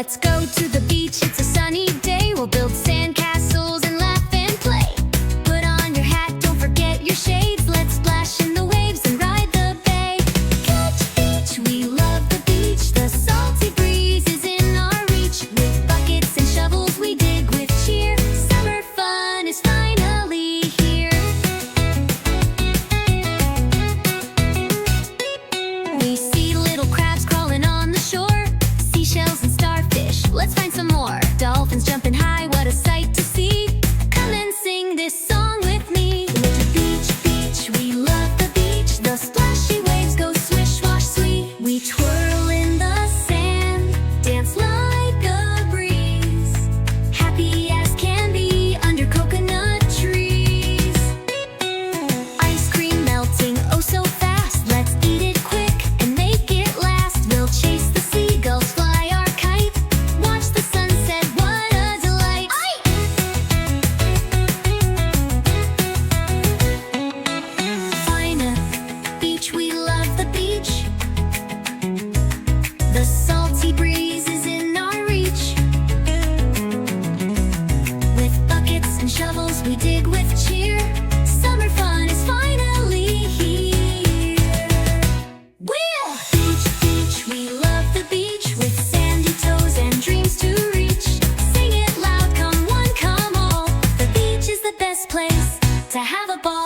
Let's go to the beach, it's a sunny day. We'll build sandcastles and laugh and play. Put on your hat, don't forget your shades. Let's splash in the waves and ride the bay. Catch beach, we love the beach. The salty breeze is in our reach. With buckets and shovels we dig with cheer. Summer fun is finally here. We see little crabs crawling on the shore. Seashells and starfish, let's find some more. Dolphins jumping high, what a sight to see. Come and sing this song with me. Little beach, beach, we love the beach. The splashy waves go swish, wash, sweet. We twirl in the sand, dance like a breeze. Happy as can be under coconut trees. Ice cream melting oh so fast. Let's eat it quick and make it last. We'll chase the seagulls, fly our kite. Watch the sunset, what a delight. Fine beach, we love the beach. The salty breeze is in our reach. With buckets and shovels we dig with cheer. Summer fun is finally here. We'll beach, beach, we love the beach. With sandy toes and dreams to reach. Sing it loud, come one, come all. The beach is the best place to have a ball.